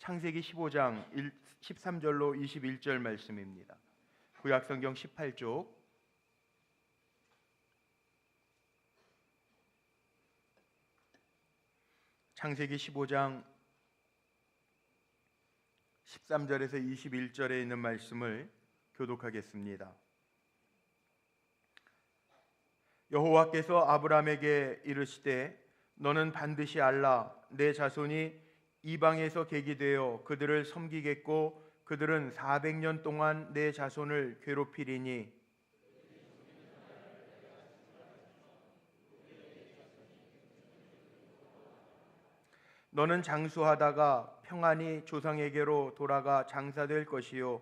창세기 15장 13절로 21절 말씀입니다. 구약성경 18쪽 창세기 15장 13절에서 21절에 있는 말씀을 교독하겠습니다. 여호와께서 아브라함에게 이르시되 너는 반드시 알라. 내 자손이 이방에서 객이 되어 그들을 섬기겠고 그들은 400년 동안 내 자손을 괴롭히리니 너는 장수하다가 평안히 조상에게로 돌아가 장사될 것이요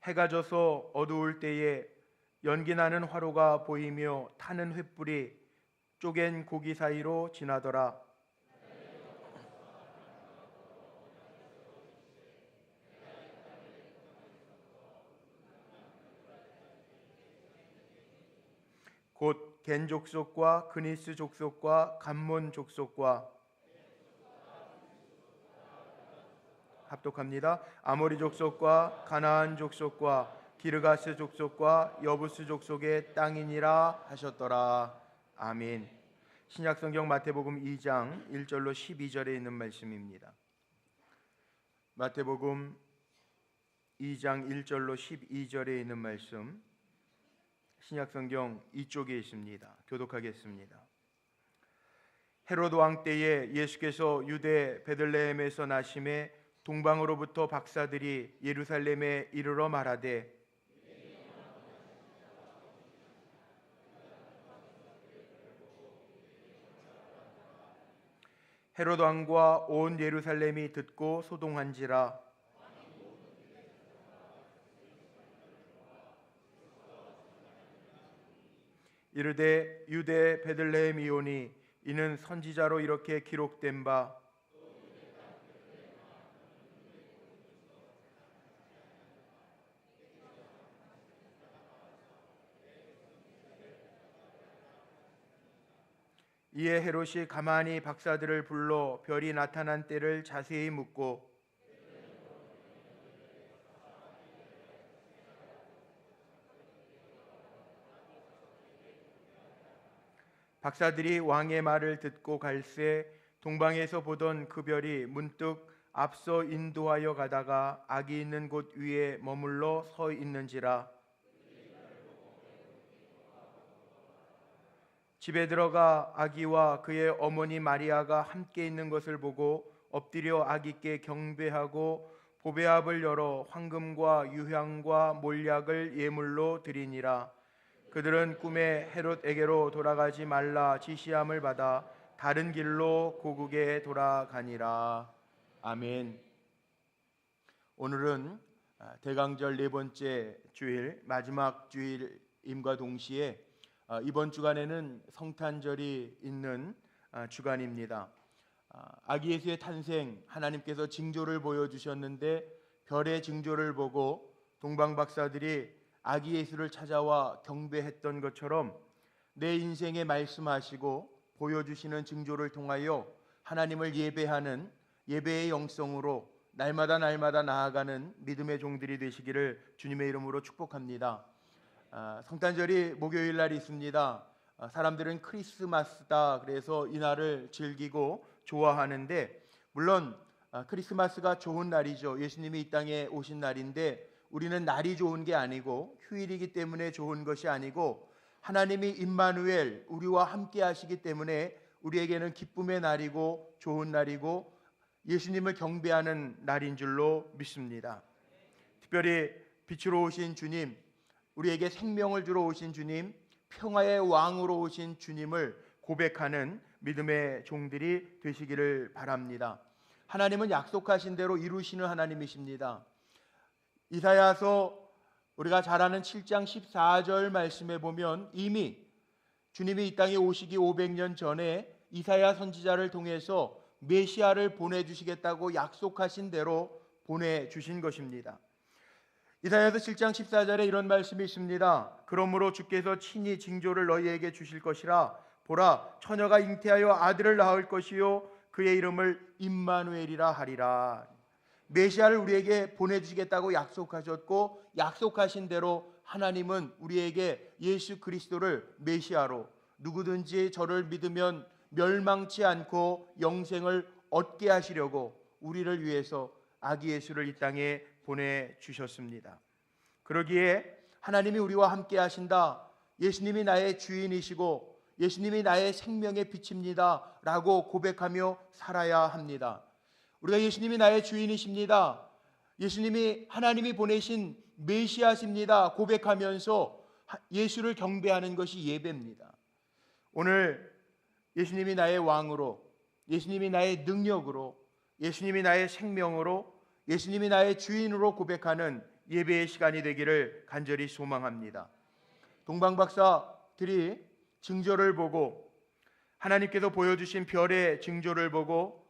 해가 져서 어두울 때에 연기나는 화로가 보이며 타는 횃불이 쪼갠 고기 사이로 지나더라. 곧 겐 족속과 그니스 족속과 감몬 족속과 합독합니다. 아모리 족속과 가나안 족속과 기르가스 족속과 여부스 족속의 땅이니라 하셨더라. 아멘. 신약성경 마태복음 2장 1절로 12절에 있는 말씀입니다. 마태복음 2장 1절로 12절에 있는 말씀, 신약성경 이쪽에 있습니다. 교독하겠습니다. 헤롯 왕 때에 예수께서 유대 베들레헴에서 나심에 동방으로부터 박사들이 예루살렘에 이르러 말하되 헤롯 왕과 온 예루살렘이 듣고 소동한지라. 이르되 유대 베들레헴이오니 이는 선지자로 이렇게 기록된 바 이에 헤롯이 가만히 박사들을 불러 별이 나타난 때를 자세히 묻고 박사들이 왕의 말을 듣고 갈새 동방에서 보던 그 별이 문득 앞서 인도하여 가다가 아기 있는 곳 위에 머물러 서 있는지라. 집에 들어가 아기와 그의 어머니 마리아가 함께 있는 것을 보고 엎드려 아기께 경배하고 보배압을 열어 황금과 유향과 몰약을 예물로 드리니라. 그들은 꿈에 헤롯에게로 돌아가지 말라 지시함을 받아 다른 길로 고국에 돌아가니라. 아멘. 오늘은 대강절 네 번째 주일, 마지막 주일임과 동시에 이번 주간에는 성탄절이 있는 주간입니다. 아기 예수의 탄생, 하나님께서 징조를 보여주셨는데 별의 징조를 보고 동방 박사들이 아기 예수를 찾아와 경배했던 것처럼 내 인생에 말씀하시고 보여주시는 징조를 통하여 하나님을 예배하는 예배의 영성으로 날마다 나아가는 믿음의 종들이 되시기를 주님의 이름으로 축복합니다. 성탄절이 목요일 날 있습니다. 사람들은 크리스마스다 그래서 이 날을 즐기고 좋아하는데, 물론 크리스마스가 좋은 날이죠. 예수님이 이 땅에 오신 날인데 우리는 날이 좋은 게 아니고 휴일이기 때문에 좋은 것이 아니고 하나님이 임마누엘 우리와 함께 하시기 때문에 우리에게는 기쁨의 날이고 좋은 날이고 예수님을 경배하는 날인 줄로 믿습니다. 특별히 빛으로 오신 주님, 우리에게 생명을 주러 오신 주님, 평화의 왕으로 오신 주님을 고백하는 믿음의 종들이 되시기를 바랍니다. 하나님은 약속하신 대로 이루시는 하나님이십니다. 이사야서 우리가 잘 아는 7장 14절 말씀에 보면 이미 주님이 이 땅에 오시기 500년 전에 이사야 선지자를 통해서 메시아를 보내주시겠다고 약속하신 대로 보내주신 것입니다. 이사야서 7장 14절에 이런 말씀이 있습니다. 그러므로 주께서 친히 징조를 너희에게 주실 것이라. 보라, 처녀가 잉태하여 아들을 낳을 것이요 그의 이름을 임마누엘이라 하리라. 메시아를 우리에게 보내주시겠다고 약속하셨고, 약속하신 대로 하나님은 우리에게 예수 그리스도를 메시아로, 누구든지 저를 믿으면 멸망치 않고 영생을 얻게 하시려고 우리를 위해서 아기 예수를 이 땅에 보내주셨습니다. 그러기에 하나님이 우리와 함께 하신다, 예수님이 나의 주인이시고 예수님이 나의 생명의 빛입니다 라고 고백하며 살아야 합니다. 우리가 예수님이 나의 주인이십니다, 예수님이 하나님이 보내신 메시아십니다 고백하면서 예수를 경배하는 것이 예배입니다. 오늘 예수님이 나의 왕으로, 예수님이 나의 능력으로, 예수님이 나의 생명으로, 예수님이 나의 주인으로 고백하는 예배의 시간이 되기를 간절히 소망합니다. 동방박사들이 징조를 보고, 하나님께서 보여주신 별의 징조를 보고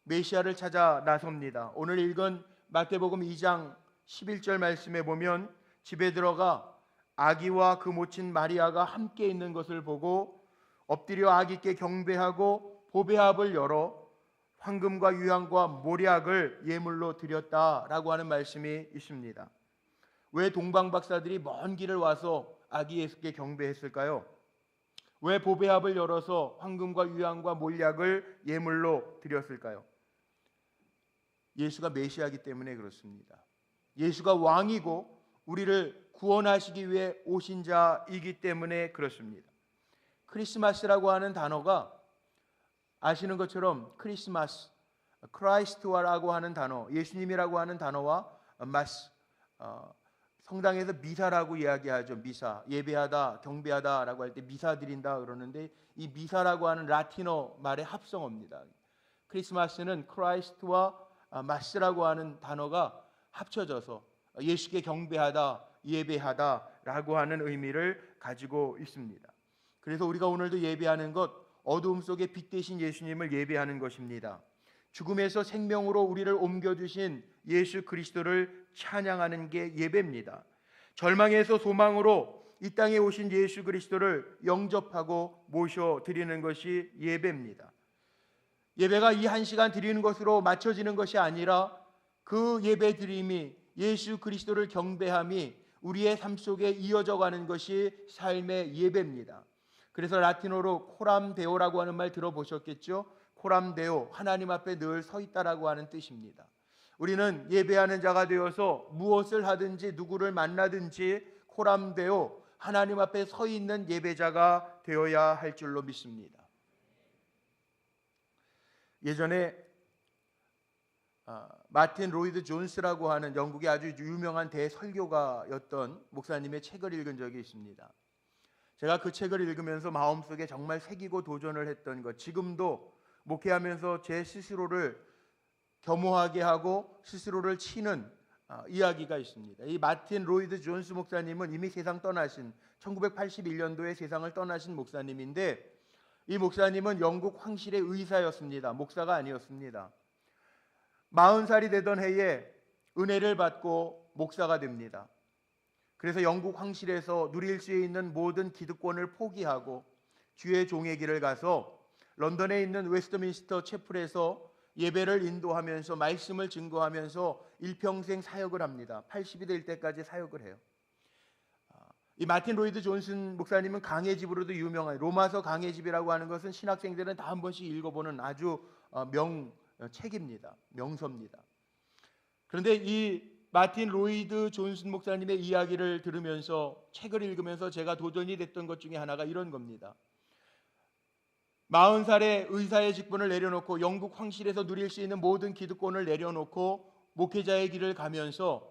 메시아를 찾아 나섭니다. 오늘 읽은 마태복음 2장 11절 말씀에 보면 집에 들어가 아기와 그 모친 마리아가 함께 있는 것을 보고 엎드려 아기께 경배하고 보배합을 열어 황금과 유향과 모략을 예물로 드렸다라고 하는 말씀이 있습니다. 왜 동방박사들이 먼 길을 와서 아기 예수께 경배했을까요? 왜 보배합을 열어서 황금과 유향과 몰약을 예물로 드렸을까요? 예수가 메시아이기 때문에 그렇습니다. 예수가 왕이고 우리를 구원하시기 위해 오신 자이기 때문에 그렇습니다. 크리스마스라고 하는 단어가 아시는 것처럼 크리스마스, 크라이스트와라고 하는 단어, 예수님이라고 하는 단어와 마스, 성당에서 미사라고 이야기하죠. 미사, 예배하다, 경배하다라고 할 때 미사 드린다 그러는데, 이 미사라고 하는 라틴어 말의 합성어입니다. 크리스마스는 크라이스트와 마스라고 하는 단어가 합쳐져서 예수께 경배하다, 예배하다라고 하는 의미를 가지고 있습니다. 그래서 우리가 오늘도 예배하는 것, 어두움 속에 빛 되신 예수님을 예배하는 것입니다. 죽음에서 생명으로 우리를 옮겨주신 예수 그리스도를 찬양하는 게 예배입니다. 절망에서 소망으로 이 땅에 오신 예수 그리스도를 영접하고 모셔드리는 것이 예배입니다. 예배가 이 한 시간 드리는 것으로 맞춰지는 것이 아니라 그 예배 드림이, 예수 그리스도를 경배함이 우리의 삶 속에 이어져 가는 것이 삶의 예배입니다. 그래서 라틴어로 코람데오라고 하는 말 들어보셨겠죠? 코람데오, 하나님 앞에 늘 서 있다라고 하는 뜻입니다. 우리는 예배하는 자가 되어서 무엇을 하든지 누구를 만나든지 코람데오, 하나님 앞에 서 있는 예배자가 되어야 할 줄로 믿습니다. 예전에 마틴 로이드 존스라고 하는 영국의 아주 유명한 대설교가였던 목사님의 책을 읽은 적이 있습니다. 제가 그 책을 읽으면서 마음속에 정말 새기고 도전을 했던 것, 지금도 목회하면서 제 스스로를 겸허하게 하고 스스로를 치는 이야기가 있습니다. 이 마틴 로이드 존스 목사님은 이미 세상 떠나신 1981년도에 세상을 떠나신 목사님인데, 이 목사님은 영국 황실의 의사였습니다. 목사가 아니었습니다. 40살이 되던 해에 은혜를 받고 목사가 됩니다. 그래서 영국 황실에서 누릴 수 있는 모든 기득권을 포기하고 주의 종의 길을 가서 런던에 있는 웨스트민스터 채플에서 예배를 인도하면서 말씀을 증거하면서 일평생 사역을 합니다. 80이 될 때까지 사역을 해요. 이 마틴 로이드 존슨 목사님은 강의 집으로도 유명한, 로마서 강의 집이라고 하는 것은 신학생들은 다 한 번씩 읽어보는 아주 명책입니다. 명서입니다. 그런데 이 마틴 로이드 존슨 목사님의 이야기를 들으면서, 책을 읽으면서 제가 도전이 됐던 것 중에 하나가 이런 겁니다. 40살에 의사의 직분을 내려놓고 영국 황실에서 누릴 수 있는 모든 기득권을 내려놓고 목회자의 길을 가면서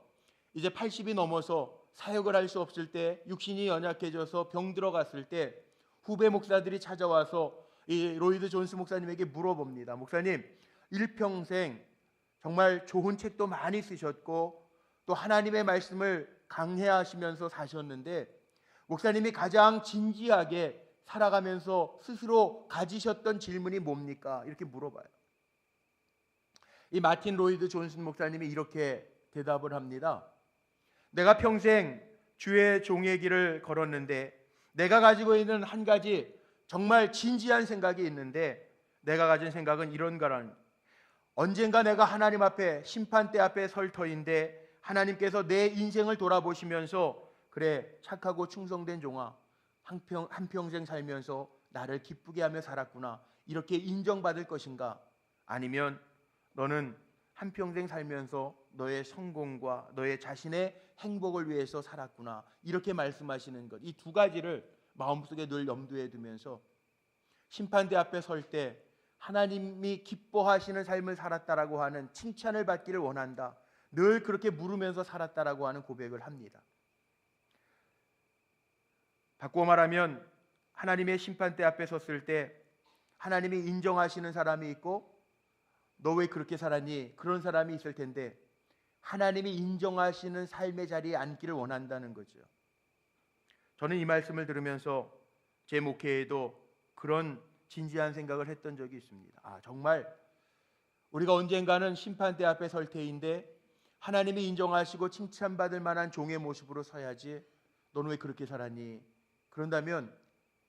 이제 80이 넘어서 사역을 할 수 없을 때, 육신이 연약해져서 병 들어갔을 때 후배 목사들이 찾아와서 이 로이드 존스 목사님에게 물어봅니다. 목사님, 일평생 정말 좋은 책도 많이 쓰셨고 또 하나님의 말씀을 강해하시면서 사셨는데, 목사님이 가장 진지하게 살아가면서 스스로 가지셨던 질문이 뭡니까? 이렇게 물어봐요. 이 마틴 로이드 존슨 목사님이 이렇게 대답을 합니다. 내가 평생 주의 종의 길을 걸었는데 내가 가지고 있는 한 가지 정말 진지한 생각이 있는데, 내가 가진 생각은 이런 거라는, 언젠가 내가 하나님 앞에 심판대 앞에 설 터인데 하나님께서 내 인생을 돌아보시면서 그래 착하고 충성된 종아 한평생 살면서 나를 기쁘게 하며 살았구나 이렇게 인정받을 것인가, 아니면 너는 한평생 살면서 너의 성공과 너의 자신의 행복을 위해서 살았구나 이렇게 말씀하시는 것, 이 두 가지를 마음속에 늘 염두에 두면서 심판대 앞에 설 때 하나님이 기뻐하시는 삶을 살았다라고 하는 칭찬을 받기를 원한다, 늘 그렇게 물으면서 살았다라고 하는 고백을 합니다. 바꾸어 말하면 하나님의 심판대 앞에 섰을 때 하나님이 인정하시는 사람이 있고, 너 왜 그렇게 살았니? 그런 사람이 있을 텐데 하나님이 인정하시는 삶의 자리에 앉기를 원한다는 거죠. 저는 이 말씀을 들으면서 제 목회에도 그런 진지한 생각을 했던 적이 있습니다. 정말 우리가 언젠가는 심판대 앞에 설 테인데 하나님이 인정하시고 칭찬받을 만한 종의 모습으로 서야지, 너는 왜 그렇게 살았니? 그런다면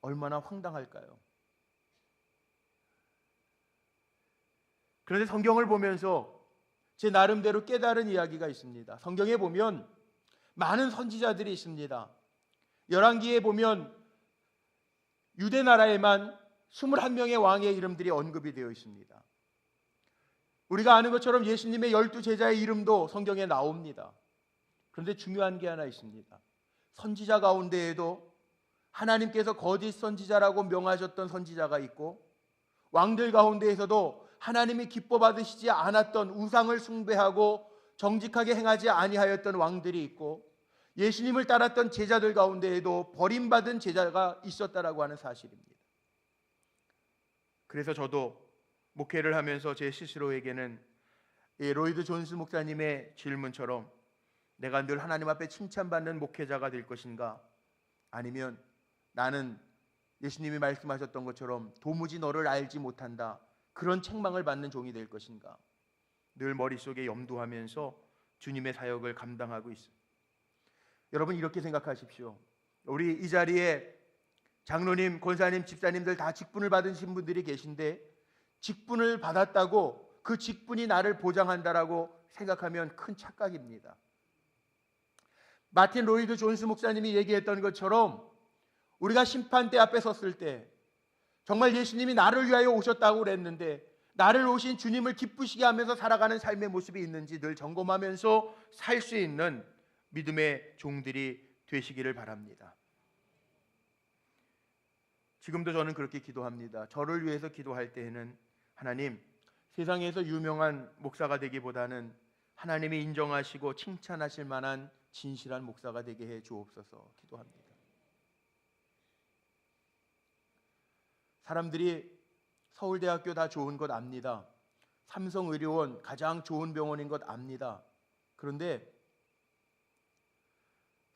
얼마나 황당할까요? 그런데 성경을 보면서 제 나름대로 깨달은 이야기가 있습니다. 성경에 보면 많은 선지자들이 있습니다. 열왕기에 보면 유대 나라에만 21명의 왕의 이름들이 언급이 되어 있습니다. 우리가 아는 것처럼 예수님의 12제자의 이름도 성경에 나옵니다. 그런데 중요한 게 하나 있습니다. 선지자 가운데에도 하나님께서 거짓 선지자라고 명하셨던 선지자가 있고, 왕들 가운데에서도 하나님이 기뻐 받으시지 않았던 우상을 숭배하고 정직하게 행하지 아니하였던 왕들이 있고, 예수님을 따랐던 제자들 가운데에도 버림받은 제자가 있었다라고 하는 사실입니다. 그래서 저도 목회를 하면서 제 스스로에게는 로이드 존스 목사님의 질문처럼 내가 늘 하나님 앞에 칭찬받는 목회자가 될 것인가, 아니면 나는 예수님이 말씀하셨던 것처럼 도무지 너를 알지 못한다 그런 책망을 받는 종이 될 것인가, 늘 머릿속에 염두하면서 주님의 사역을 감당하고 있습니다. 여러분 이렇게 생각하십시오. 우리 이 자리에 장로님, 권사님, 집사님들 다 직분을 받으신 분들이 계신데 직분을 받았다고 그 직분이 나를 보장한다라고 생각하면 큰 착각입니다. 마틴 로이드 존스 목사님이 얘기했던 것처럼 우리가 심판대 앞에 섰을 때 정말 예수님이 나를 위하여 오셨다고 그랬는데 나를 오신 주님을 기쁘시게 하면서 살아가는 삶의 모습이 있는지 늘 점검하면서 살 수 있는 믿음의 종들이 되시기를 바랍니다. 지금도 저는 그렇게 기도합니다. 저를 위해서 기도할 때에는 하나님, 세상에서 유명한 목사가 되기보다는 하나님이 인정하시고 칭찬하실 만한 진실한 목사가 되게 해 주옵소서 기도합니다. 사람들이 서울대학교 다 좋은 것 압니다. 삼성의료원 가장 좋은 병원인 것 압니다. 그런데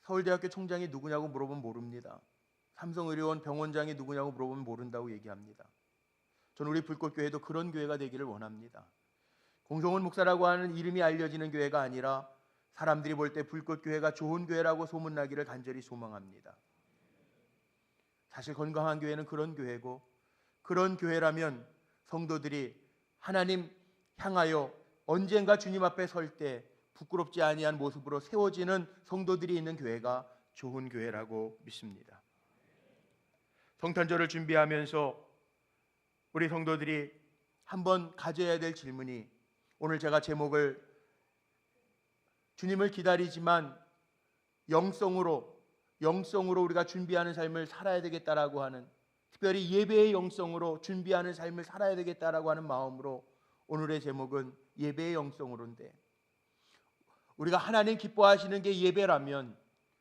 서울대학교 총장이 누구냐고 물어보면 모릅니다. 삼성의료원 병원장이 누구냐고 물어보면 모른다고 얘기합니다. 저는 우리 불꽃교회도 그런 교회가 되기를 원합니다. 공성훈 목사라고 하는 이름이 알려지는 교회가 아니라 사람들이 볼 때 불꽃교회가 좋은 교회라고 소문나기를 간절히 소망합니다. 사실 건강한 교회는 그런 교회고, 그런 교회라면 성도들이 하나님 향하여 언젠가 주님 앞에 설 때 부끄럽지 아니한 모습으로 세워지는 성도들이 있는 교회가 좋은 교회라고 믿습니다. 성탄절을 준비하면서 우리 성도들이 한번 가져야 될 질문이, 오늘 제가 제목을 주님을 기다리지만 영성으로 우리가 준비하는 삶을 살아야 되겠다라고 하는, 특별히 예배의 영성으로 준비하는 삶을 살아야 되겠다라고 하는 마음으로 오늘의 제목은 예배의 영성으로인데, 우리가 하나님 기뻐하시는 게 예배라면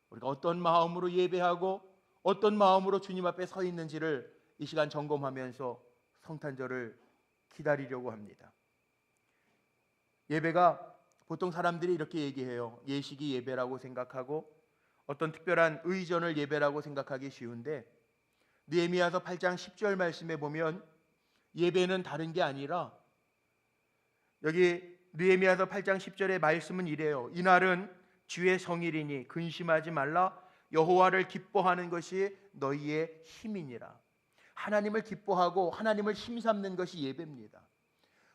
우리가 어떤 마음으로 예배하고 어떤 마음으로 주님 앞에 서 있는지를 이 시간 점검하면서 성탄절을 기다리려고 합니다. 예배가 보통 사람들이 이렇게 얘기해요. 예식이 예배라고 생각하고 어떤 특별한 의전을 예배라고 생각하기 쉬운데, 느헤미야서 8장 10절 말씀에 보면 예배는 다른 게 아니라, 여기 느헤미야서 8장 10절의 말씀은 이래요. 이날은 주의 성일이니 근심하지 말라. 여호와를 기뻐하는 것이 너희의 힘이니라. 하나님을 기뻐하고 하나님을 힘삼는 것이 예배입니다.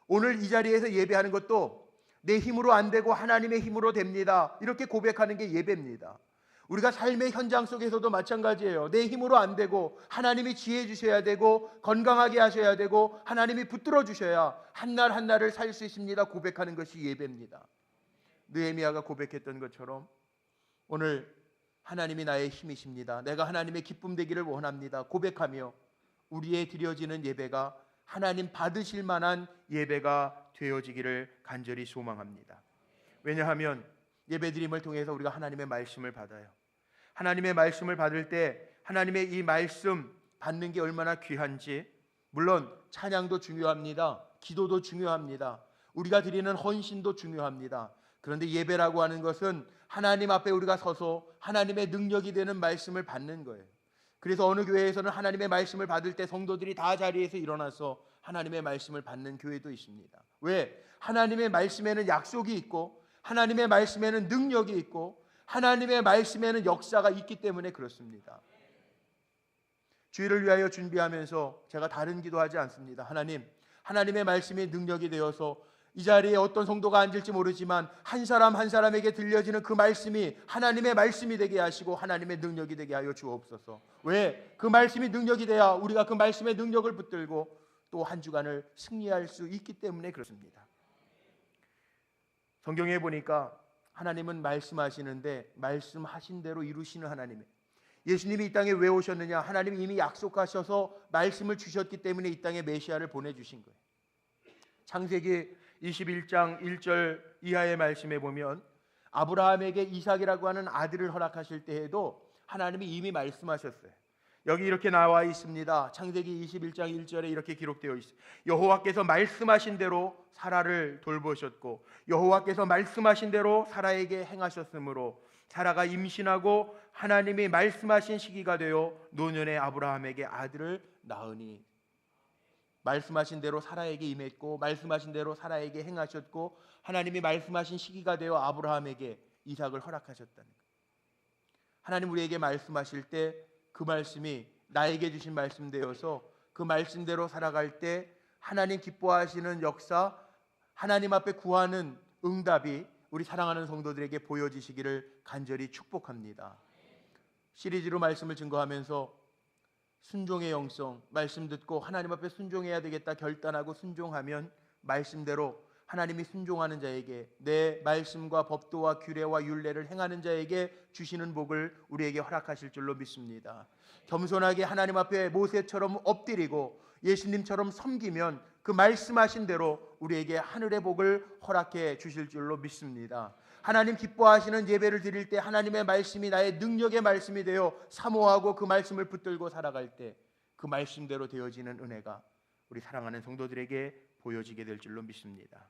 오늘 이 자리에서 예배하는 것도 내 힘으로 안 되고 하나님의 힘으로 됩니다. 이렇게 고백하는 게 예배입니다. 우리가 삶의 현장 속에서도 마찬가지예요. 내 힘으로 안 되고 하나님이 지혜 주셔야 되고 건강하게 하셔야 되고 하나님이 붙들어 주셔야 한 날 한 날을 살 수 있습니다. 고백하는 것이 예배입니다. 느헤미야가 고백했던 것처럼 오늘 하나님이 나의 힘이십니다. 내가 하나님의 기쁨 되기를 원합니다. 고백하며 우리의 드려지는 예배가 하나님 받으실 만한 예배가 되어지기를 간절히 소망합니다. 왜냐하면 예배드림을 통해서 우리가 하나님의 말씀을 받아요. 하나님의 말씀을 받을 때 하나님의 이 말씀 받는 게 얼마나 귀한지, 물론 찬양도 중요합니다. 기도도 중요합니다. 우리가 드리는 헌신도 중요합니다. 그런데 예배라고 하는 것은 하나님 앞에 우리가 서서 하나님의 능력이 되는 말씀을 받는 거예요. 그래서 어느 교회에서는 하나님의 말씀을 받을 때 성도들이 다 자리에서 일어나서 하나님의 말씀을 받는 교회도 있습니다. 왜? 하나님의 말씀에는 약속이 있고 하나님의 말씀에는 능력이 있고 하나님의 말씀에는 역사가 있기 때문에 그렇습니다. 주일을 위하여 준비하면서 제가 다른 기도하지 않습니다. 하나님의 말씀이 능력이 되어서 이 자리에 어떤 성도가 앉을지 모르지만 한 사람 한 사람에게 들려지는 그 말씀이 하나님의 말씀이 되게 하시고 하나님의 능력이 되게 하여 주옵소서. 왜? 그 말씀이 능력이 돼야 우리가 그 말씀의 능력을 붙들고 또 한 주간을 승리할 수 있기 때문에 그렇습니다. 성경에 보니까 하나님은 말씀하시는데 말씀하신 대로 이루시는 하나님이에요. 예수님이 이 땅에 왜 오셨느냐? 하나님이 이미 약속하셔서 말씀을 주셨기 때문에 이 땅에 메시아를 보내주신 거예요. 창세기 21장 1절 이하의 말씀에 보면 아브라함에게 이삭이라고 하는 아들을 허락하실 때에도 하나님이 이미 말씀하셨어요. 여기 이렇게 나와 있습니다. 창세기 21장 1절에 이렇게 기록되어 있어요. 여호와께서 말씀하신 대로 사라를 돌보셨고 여호와께서 말씀하신 대로 사라에게 행하셨으므로 사라가 임신하고 하나님이 말씀하신 시기가 되어 노년에 아브라함에게 아들을 낳으니. 말씀하신 대로 사라에게 임했고 말씀하신 대로 사라에게 행하셨고 하나님이 말씀하신 시기가 되어 아브라함에게 이삭을 허락하셨다는 거예요. 하나님 우리에게 말씀하실 때 그 말씀이 나에게 주신 말씀 되어서 그 말씀대로 살아갈 때 하나님 기뻐하시는 역사, 하나님 앞에 구하는 응답이 우리 사랑하는 성도들에게 보여지시기를 간절히 축복합니다. 시리즈로 말씀을 증거하면서 순종의 영성, 말씀 듣고 하나님 앞에 순종해야 되겠다 결단하고 순종하면 말씀대로 하나님이 순종하는 자에게 내 말씀과 법도와 규례와 율례를 행하는 자에게 주시는 복을 우리에게 허락하실 줄로 믿습니다. 겸손하게 하나님 앞에 모세처럼 엎드리고 예수님처럼 섬기면 그 말씀하신 대로 우리에게 하늘의 복을 허락해 주실 줄로 믿습니다. 하나님 기뻐하시는 예배를 드릴 때 하나님의 말씀이 나의 능력의 말씀이 되어 사모하고 그 말씀을 붙들고 살아갈 때 그 말씀대로 되어지는 은혜가 우리 사랑하는 성도들에게 보여지게 될 줄로 믿습니다.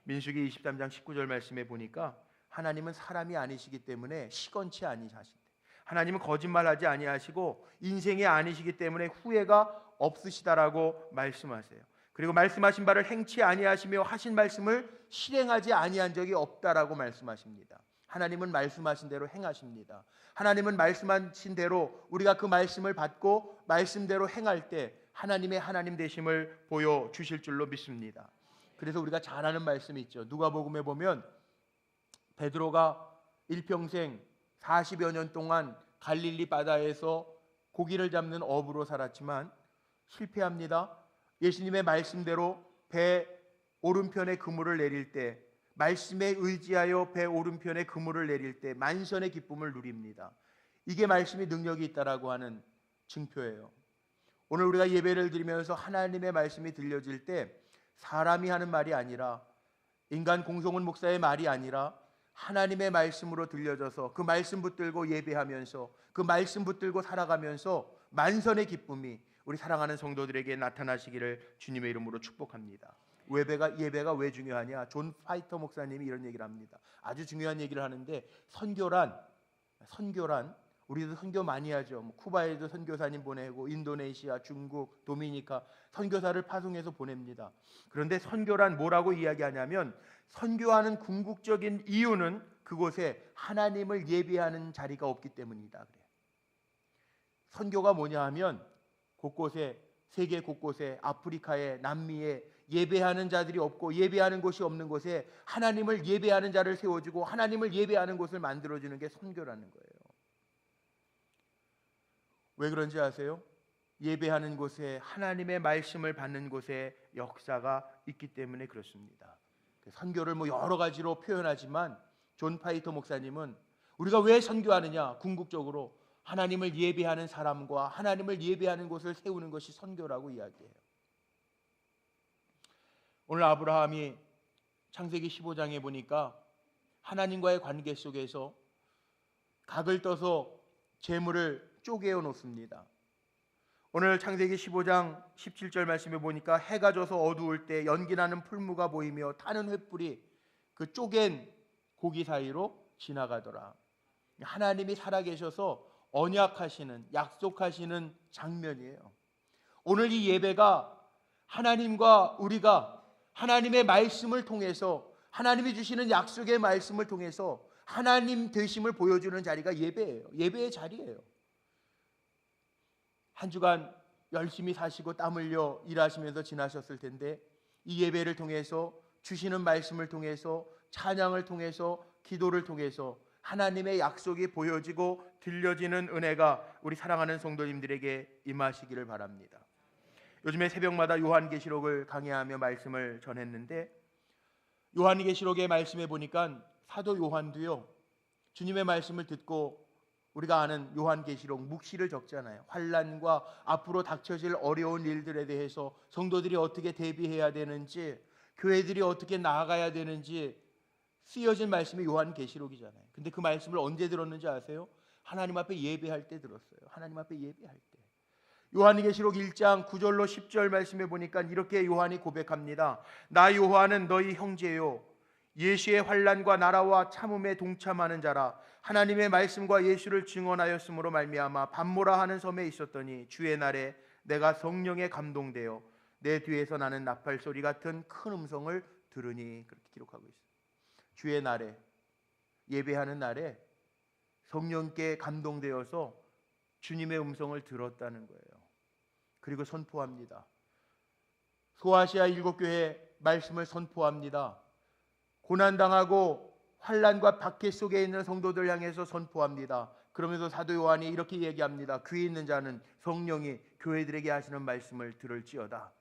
민수기 23장 19절 말씀에 보니까 하나님은 사람이 아니시기 때문에 시건치 아니하신대. 하나님은 거짓말하지 아니하시고 인생이 아니시기 때문에 후회가 없으시다라고 말씀하세요. 그리고 말씀하신 바를 행치 아니하시며 하신 말씀을 실행하지 아니한 적이 없다라고 말씀하십니다. 하나님은 말씀하신 대로 행하십니다. 하나님은 말씀하신 대로 우리가 그 말씀을 받고 말씀대로 행할 때 하나님의 하나님 되심을 보여주실 줄로 믿습니다. 그래서 우리가 잘 아는 말씀이 있죠. 누가복음에 보면 베드로가 일평생 40여 년 동안 갈릴리 바다에서 고기를 잡는 어부로 살았지만 실패합니다. 예수님의 말씀대로 배 오른편에 그물을 내릴 때 말씀에 의지하여 배 오른편에 그물을 내릴 때 만선의 기쁨을 누립니다. 이게 말씀이 능력이 있다라고 하는 증표예요. 오늘 우리가 예배를 드리면서 하나님의 말씀이 들려질 때 사람이 하는 말이 아니라 인간 공성훈 목사의 말이 아니라 하나님의 말씀으로 들려져서 그 말씀 붙들고 예배하면서 그 말씀 붙들고 살아가면서 만선의 기쁨이 우리 사랑하는 성도들에게 나타나시기를 주님의 이름으로 축복합니다. 예배가 왜 중요하냐? 존 파이터 목사님이 이런 얘기를 합니다. 아주 중요한 얘기를 하는데 선교란 우리도 선교 많이 하죠. 쿠바에도 선교사님 보내고 인도네시아, 중국, 도미니카 선교사를 파송해서 보냅니다. 그런데 선교란 뭐라고 이야기하냐면 선교하는 궁극적인 이유는 그곳에 하나님을 예배하는 자리가 없기 때문이다 그래요. 선교가 뭐냐 하면 곳곳에, 세계 곳곳에, 아프리카에, 남미에 예배하는 자들이 없고 예배하는 곳이 없는 곳에 하나님을 예배하는 자를 세워주고 하나님을 예배하는 곳을 만들어주는 게 선교라는 거예요. 왜 그런지 아세요? 예배하는 곳에, 하나님의 말씀을 받는 곳에 역사가 있기 때문에 그렇습니다. 선교를 여러 가지로 표현하지만 존 파이터 목사님은 우리가 왜 선교하느냐, 궁극적으로 하나님을 예배하는 사람과 하나님을 예배하는 곳을 세우는 것이 선교라고 이야기해요. 오늘 아브라함이 창세기 15장에 보니까 하나님과의 관계 속에서 각을 떠서 재물을 쪼개어 놓습니다. 오늘 창세기 15장 17절 말씀에 보니까 해가 져서 어두울 때 연기나는 풀무가 보이며 타는 횃불이 그 쪼갠 고기 사이로 지나가더라. 하나님이 살아계셔서 언약하시는, 약속하시는 장면이에요. 오늘 이 예배가 하나님과 우리가 하나님의 말씀을 통해서, 하나님이 주시는 약속의 말씀을 통해서 하나님 되심을 보여주는 자리가 예배예요. 예배의 자리예요. 한 주간 열심히 사시고 땀 흘려 일하시면서 지나셨을 텐데 이 예배를 통해서, 주시는 말씀을 통해서, 찬양을 통해서, 기도를 통해서 하나님의 약속이 보여지고 들려지는 은혜가 우리 사랑하는 성도님들에게 임하시기를 바랍니다. 요즘에 새벽마다 요한계시록을 강해하며 말씀을 전했는데 요한계시록의 말씀에 보니까 사도 요한도요, 주님의 말씀을 듣고 우리가 아는 요한계시록 묵시를 적잖아요. 환난과 앞으로 닥쳐질 어려운 일들에 대해서 성도들이 어떻게 대비해야 되는지, 교회들이 어떻게 나아가야 되는지 쓰여진 말씀이 요한계시록이잖아요. 근데 그 말씀을 언제 들었는지 아세요? 하나님 앞에 예배할 때 들었어요. 하나님 앞에 예배할 때. 요한계시록 1장 9절로 10절 말씀에 보니까 이렇게 요한이 고백합니다. 나 요한은 너희 형제요, 예수의 환난과 나라와 참음에 동참하는 자라. 하나님의 말씀과 예수를 증언하였으므로 말미암아 밤모라 하는 섬에 있었더니 주의 날에 내가 성령에 감동되어 내 뒤에서 나는 나팔 소리 같은 큰 음성을 들으니, 그렇게 기록하고 있어요. 주의 날에, 예배하는 날에 성령께 감동되어서 주님의 음성을 들었다는 거예요. 그리고 선포합니다. 소아시아 7교회 말씀을 선포합니다. 고난당하고 환난과 박해 속에 있는 성도들 향해서 선포합니다. 그러면서 사도 요한이 이렇게 얘기합니다. 귀 있는 자는 성령이 교회들에게 하시는 말씀을 들을지어다.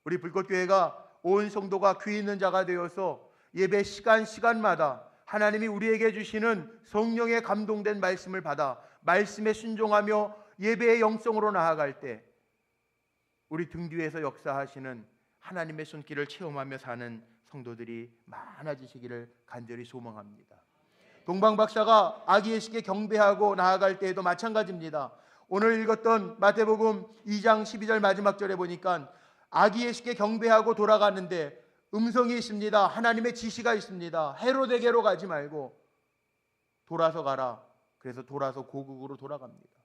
우리 불꽃교회가 온 성도가 귀 있는 자가 되어서 예배 시간마다 하나님이 우리에게 주시는 성령의 감동된 말씀을 받아 말씀에 순종하며 예배의 영성으로 나아갈 때 우리 등 뒤에서 역사하시는 하나님의 손길을 체험하며 사는 성도들이 많아지시기를 간절히 소망합니다. 동방박사가 아기 예수께 경배하고 나아갈 때에도 마찬가지입니다. 오늘 읽었던 마태복음 2장 12절 마지막 절에 보니까 아기 예수께 경배하고 돌아가는데 음성이 있습니다. 하나님의 지시가 있습니다. 헤로데게로 가지 말고 돌아서 가라. 그래서 돌아서 고국으로 돌아갑니다.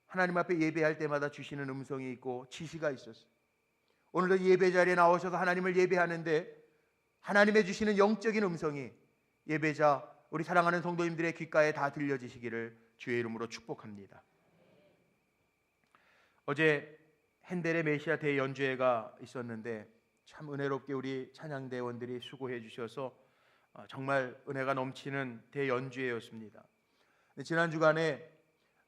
하나님 앞에 예배할 때마다 주시는 음성이 있고 지시가 있었어요. 오늘도 예배 자리에 나오셔서 하나님을 예배하는데 하나님의 주시는 영적인 음성이 예배자, 우리 사랑하는 성도님들의 귓가에 다 들려지시기를 주의 이름으로 축복합니다. 어제 핸델의 메시아 대연주회가 있었는데 참 은혜롭게 우리 찬양대원들이 수고해 주셔서 정말 은혜가 넘치는 대연주회였습니다. 지난 주간에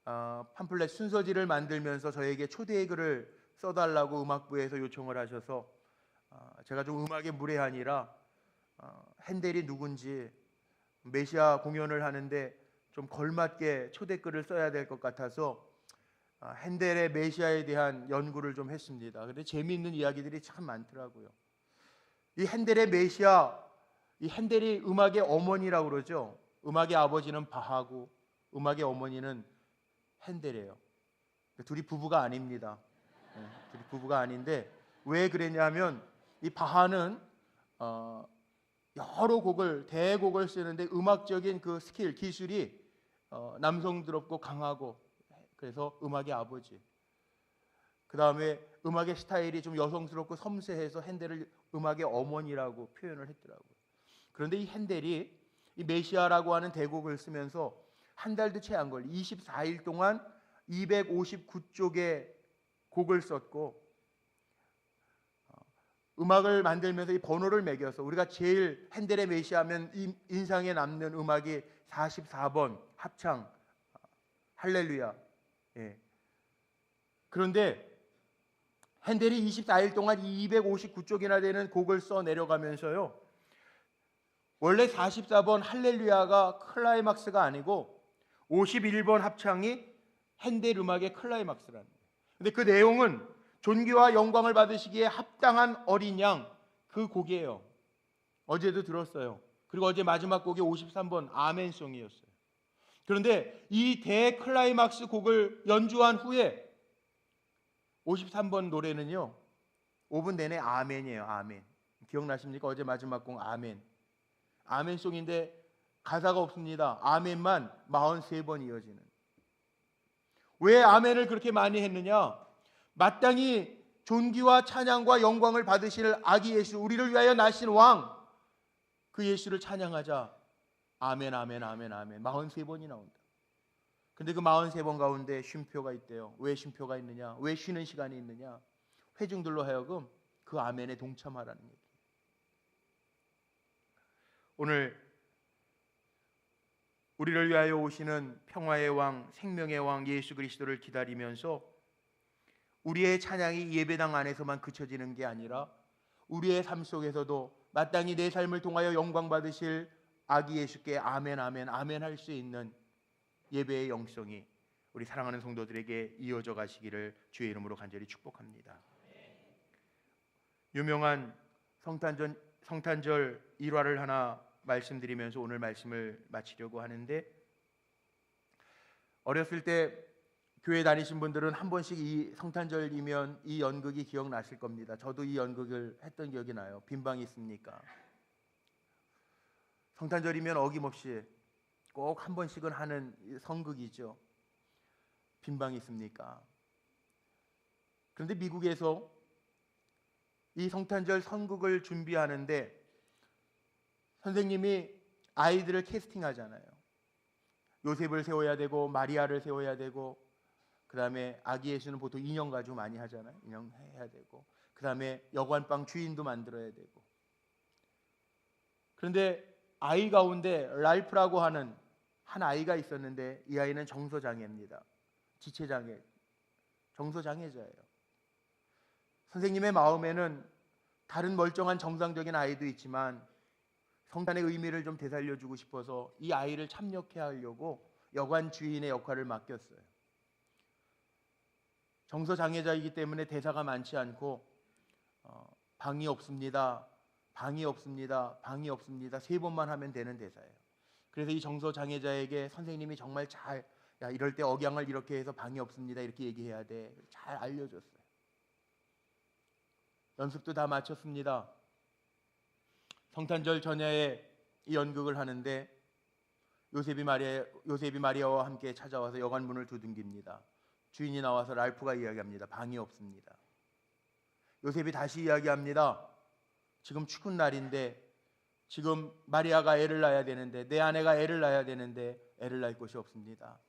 팜플렛 순서지를 만들면서 저에게 초대의 글을 써달라고 음악부에서 요청을 하셔서 제가 좀 음악에 무례하니라 핸델이 누군지, 메시아 공연을 하는데 좀 걸맞게 초대글을 써야 될 것 같아서 핸델의 메시아에 대한 연구를 좀 했습니다. 그런데 재미있는 이야기들이 참 많더라고요. 이 핸델의 메시아, 이 핸델이 음악의 어머니라고 그러죠. 음악의 아버지는 바하고 음악의 어머니는 핸델이에요. 둘이 부부가 아닙니다. 둘이 부부가 아닌데 왜 그랬냐면 이 바하는 여러 곡을, 대곡을 쓰는데 음악적인 그 스킬, 기술이 남성스럽고 강하고, 그래서 음악의 아버지. 그 다음에 음악의 스타일이 좀 여성스럽고 섬세해서 핸델을 음악의 어머니라고 표현을 했더라고요. 그런데 이 핸델이 이 메시아라고 하는 대곡을 쓰면서 한 달도 채 안 걸려 24일 동안 259쪽의 곡을 썼고, 음악을 만들면서 이 번호를 매겨서 우리가 제일 핸델의 메시아하면 인상에 남는 음악이 44번 합창 할렐루야. 예. 그런데 핸델이 24일 동안 259쪽이나 되는 곡을 써 내려가면서요, 원래 44번 할렐루야가 클라이막스가 아니고 51번 합창이 핸델 음악의 클라이막스라는 거예요. 근데 그 내용은 존귀와 영광을 받으시기에 합당한 어린 양, 그 곡이에요. 어제도 들었어요. 그리고 어제 마지막 곡이 53번 아멘송이었어요. 그런데 이 대클라이막스 곡을 연주한 후에 53번 노래는요 5분 내내 아멘이에요. 아멘. 기억나십니까? 어제 마지막 곡 아멘. 아멘송인데 가사가 없습니다. 아멘만 43번 이어지는. 왜 아멘을 그렇게 많이 했느냐? 마땅히 존귀와 찬양과 영광을 받으실 아기 예수, 우리를 위하여 나신 왕, 그 예수를 찬양하자. 아멘 아멘 아멘 아멘 43번이 나온다. 근데 그 43번 가운데 쉼표가 있대요. 왜 쉼표가 있느냐? 왜 쉬는 시간이 있느냐? 회중들로 하여금 그 아멘에 동참하라는 얘기예요. 오늘 우리를 위하여 오시는 평화의 왕, 생명의 왕 예수 그리스도를 기다리면서 우리의 찬양이 예배당 안에서만 그쳐지는 게 아니라 우리의 삶 속에서도 마땅히 내 삶을 통하여 영광 받으실 아기 예수께 아멘 아멘 아멘 할 수 있는 예배의 영성이 우리 사랑하는 성도들에게 이어져 가시기를 주의 이름으로 간절히 축복합니다. 유명한 성탄절 일화를 하나 말씀드리면서 오늘 말씀을 마치려고 하는데, 어렸을 때 교회 다니신 분들은 한 번씩 이 성탄절이면 이 연극이 기억나실 겁니다. 저도 이 연극을 했던 기억이 나요. 빈방이 있습니까? 성탄절이면 어김없이 꼭 한 번씩은 하는 성극이죠. 빈방이 있습니까? 그런데 미국에서 이 성탄절 성극을 준비하는데 선생님이 아이들을 캐스팅하잖아요. 요셉을 세워야 되고 마리아를 세워야 되고, 그 다음에 아기 예수는 보통 인형 가지고 많이 하잖아요. 인형 해야 되고, 그 다음에 여관방 주인도 만들어야 되고. 그런데 아이 가운데 랄프라고 하는 한 아이가 있었는데, 이 아이는 정서장애입니다. 지체장애, 정서장애자예요. 선생님의 마음에는 다른 멀쩡한 정상적인 아이도 있지만 성탄의 의미를 좀 되살려주고 싶어서 이 아이를 참여케 하려고 여관 주인의 역할을 맡겼어요. 정서장애자이기 때문에 대사가 많지 않고 방이 없습니다, 방이 없습니다, 방이 없습니다 3번만 하면 되는 대사예요. 그래서 이 정서장애자에게 선생님이 정말 잘, 야 이럴 때 억양을 이렇게 해서 방이 없습니다 이렇게 얘기해야 돼, 잘 알려줬어요. 연습도 다 마쳤습니다. 성탄절 전야에 이 연극을 하는데 요셉이 마리아와 함께 찾아와서 여관 문을 두둥깁니다. 주인이 나와서 랄프가 이야기합니다. 방이 없습니다. 요셉이 다시 이야기합니다. 지금 추운 날인데, 지금 마리아가 애를 낳아야 되는데, 내 아내가 애를 낳아야 되는데 애를 낳을 곳이 없습니다.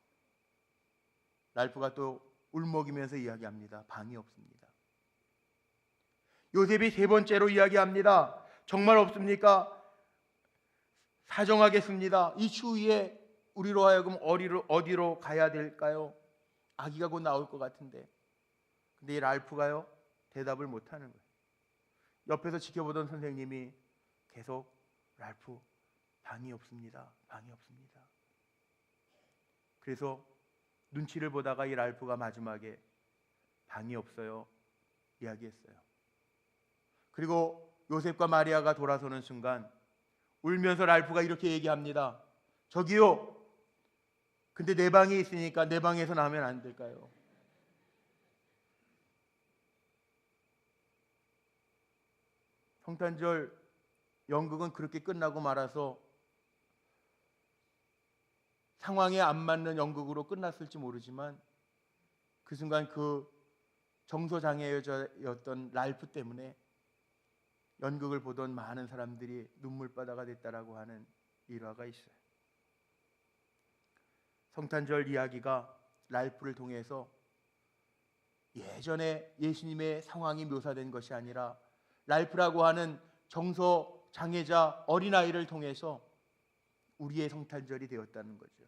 랄프가 또 울먹이면서 이야기합니다. 방이 없습니다. 요셉이 3번째로 이야기합니다. 정말 없습니까? 사정하겠습니다. 이 추위에 우리로 하여금 어디로 가야 될까요? 아기가 곧 나올 것 같은데. 근데 이 랄프가요 대답을 못하는 거예요. 옆에서 지켜보던 선생님이 계속 랄프 방이 없습니다, 방이 없습니다. 그래서 눈치를 보다가 이 랄프가 마지막에 방이 없어요 이야기했어요. 그리고 요셉과 마리아가 돌아서는 순간 울면서 랄프가 이렇게 얘기합니다. 저기요, 근데 내 방이 있으니까 내 방에서 나면 안 될까요? 성탄절 연극은 그렇게 끝나고 말아서 상황에 안 맞는 연극으로 끝났을지 모르지만 그 순간 그 정서장애였던 랄프 때문에 연극을 보던 많은 사람들이 눈물바다가 됐다라고 하는 일화가 있어요. 성탄절 이야기가 랄프를 통해서 예전에 예수님의 상황이 묘사된 것이 아니라 랄프라고 하는 정서 장애자 어린아이를 통해서 우리의 성탄절이 되었다는 거죠.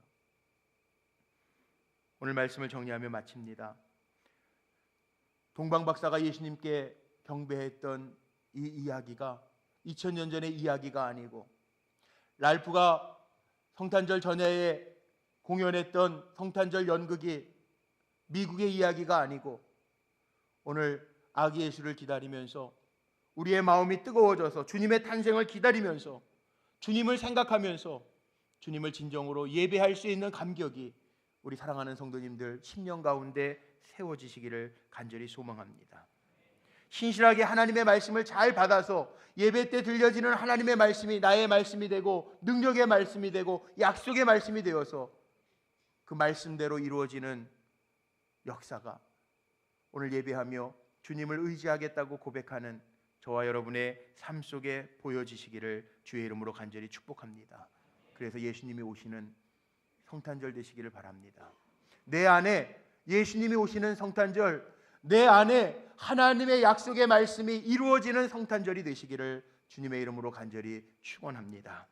오늘 말씀을 정리하며 마칩니다. 동방박사가 예수님께 경배했던 이 이야기가 2000년 전의 이야기가 아니고 랄프가 성탄절 전에 공연했던 성탄절 연극이 미국의 이야기가 아니고 오늘 아기 예수를 기다리면서 우리의 마음이 뜨거워져서 주님의 탄생을 기다리면서 주님을 생각하면서 주님을 진정으로 예배할 수 있는 감격이 우리 사랑하는 성도님들 심령 가운데 세워지시기를 간절히 소망합니다. 신실하게 하나님의 말씀을 잘 받아서 예배 때 들려지는 하나님의 말씀이 나의 말씀이 되고 능력의 말씀이 되고 약속의 말씀이 되어서 그 말씀대로 이루어지는 역사가 오늘 예배하며 주님을 의지하겠다고 고백하는 저와 여러분의 삶 속에 보여지시기를 주의 이름으로 간절히 축복합니다. 그래서 예수님이 오시는 성탄절 되시기를 바랍니다. 내 안에 예수님이 오시는 성탄절, 내 안에 하나님의 약속의 말씀이 이루어지는 성탄절이 되시기를 주님의 이름으로 간절히 축원합니다.